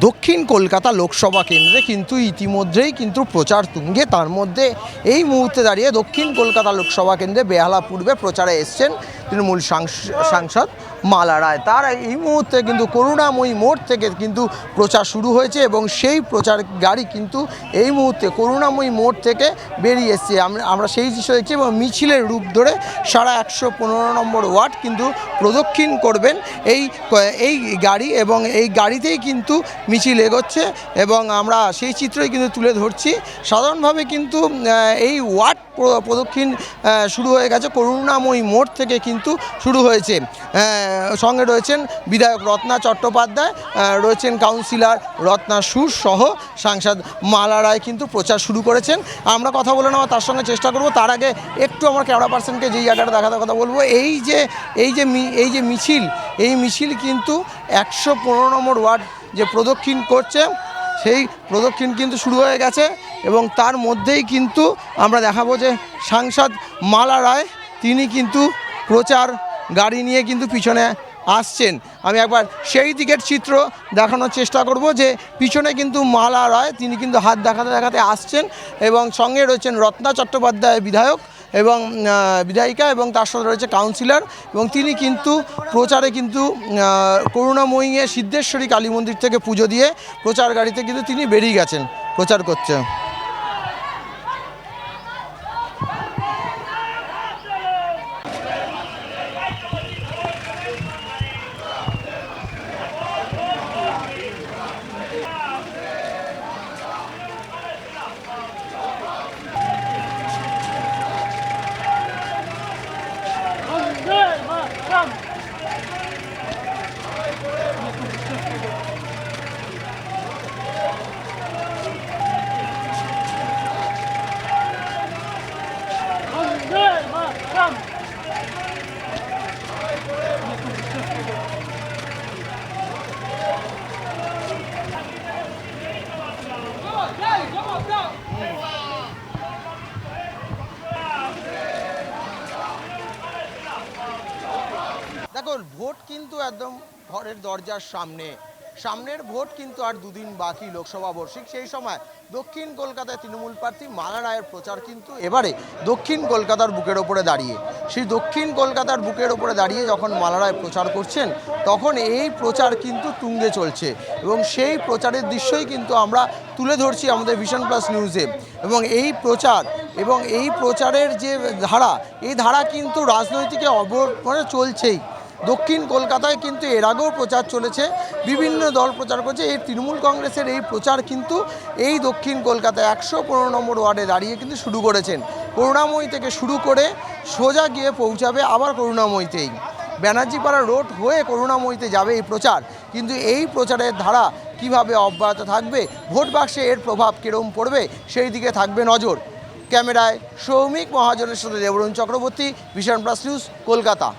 দক্ষিণ কলকাতা লোকসভা কেন্দ্রে কিন্তু ইতিমধ্যেই কিন্তু প্রচার তুঙ্গে। তার মধ্যে এই মুহূর্তে দাঁড়িয়ে দক্ষিণ কলকাতা লোকসভা কেন্দ্রে বেহালা পূর্বে প্রচারে এসছেন তৃণমূল সাংসদ মালা রায়। তার এই মুহূর্তে কিন্তু করুণাময়ী মোড় থেকে কিন্তু প্রচার শুরু হয়েছে এবং সেই প্রচার গাড়ি কিন্তু এই মুহূর্তে করুণাময়ী মোড় থেকে বেরিয়ে এসছে। আমরা সেই দৃশ্য দেখছি এবং মিছিলের রূপ ধরে সারা 115 নম্বর ওয়ার্ড কিন্তু প্রদক্ষিণ করবেন এই গাড়ি, এবং এই গাড়িতেই কিন্তু মিছিল এগোচ্ছে এবং আমরা সেই চিত্রই কিন্তু তুলে ধরছি। সাধারণভাবে কিন্তু এই ওয়ার্ড প্রদক্ষিণ শুরু হয়ে গেছে, করুণাময়ী মোড় থেকে কিন্তু শুরু হয়েছে। সঙ্গে রয়েছেন বিধায়ক রত্না চট্টোপাধ্যায়, রয়েছেন কাউন্সিলর রত্না সুর সহ সাংসদ মালা রায় কিন্তু প্রচার শুরু করেছেন। আমরা কথা বলে নেওয়া তার সঙ্গে চেষ্টা করব। তার আগে একটু আমার ক্যামেরা পার্সনকে যেই জায়গাটা দেখাতে কথা বলবো, এই যে মিছিল, এই মিছিল কিন্তু 115 নম্বর ওয়ার্ড যে প্রদক্ষিণ করছে সেই প্রদক্ষিণ কিন্তু শুরু হয়ে গেছে এবং তার মধ্যেই কিন্তু আমরা দেখাবো যে সাংসদ মালা রায় তিনি কিন্তু প্রচার গাড়ি নিয়ে কিন্তু পিছনে আসছেন। আমি একবার সেই দিকের চিত্র দেখানোর চেষ্টা করব যে পিছনে কিন্তু মালা রায় তিনি কিন্তু হাত দেখাতে দেখাতে আসছেন এবং সঙ্গে রয়েছেন রত্না চট্টোপাধ্যায় বিধায়ক এবং বিধায়িকা এবং তার সাথে রয়েছে কাউন্সিলর, এবং তিনি কিন্তু প্রচারে কিন্তু করুণাময়ী সিদ্ধেশ্বরী কালী মন্দির থেকে পুজো দিয়ে প্রচার গাড়িতে কিন্তু তিনি বেরিয়ে গেছেন প্রচার করতে। দেখুন, ভোট কিন্তু একদম ঘরের দরজার সামনের ভোট কিন্তু আর দুদিন বাকি লোকসভা বর্ষিক। সেই সময় দক্ষিণ কলকাতায় তৃণমূল প্রার্থী মালা রায়ের প্রচার কিন্তু এবারে দক্ষিণ কলকাতার বুকের ওপরে দাঁড়িয়ে, সেই দক্ষিণ কলকাতার বুকের ওপরে দাঁড়িয়ে যখন মালা রায় প্রচার করছেন তখন এই প্রচার কিন্তু তুঙ্গে চলছে এবং সেই প্রচারের দৃশ্যই কিন্তু আমরা তুলে ধরছি আমাদের ভিশন প্লাস নিউজে। এবং এই প্রচারের যে ধারা, এই ধারা কিন্তু রাজনৈতিকে চলছেই। দক্ষিণ কলকাতায় কিন্তু এর আগেও প্রচার চলেছে, বিভিন্ন দল প্রচার করছে। এই তৃণমূল কংগ্রেসের এই প্রচার কিন্তু এই দক্ষিণ কলকাতায় 115 নম্বর ওয়ার্ডে দাঁড়িয়ে কিন্তু শুরু করেছেন। করুণাময়ী থেকে শুরু করে সোজা গিয়ে পৌঁছাবে আবার করুণাময়ীতেই, ব্যানার্জিপাড়া রোড হয়ে করুণাময়ীতে যাবে এই প্রচার। কিন্তু এই প্রচারের ধারা কিভাবে অব্যাহত থাকবে, ভোট বাক্সে এর প্রভাব কীরকম পড়বে, সেই দিকে থাকবে নজর। ক্যামেরায় সৌমিক মহাজনের সাথে Debarun Chakraborty, vision plus news, Kolkata.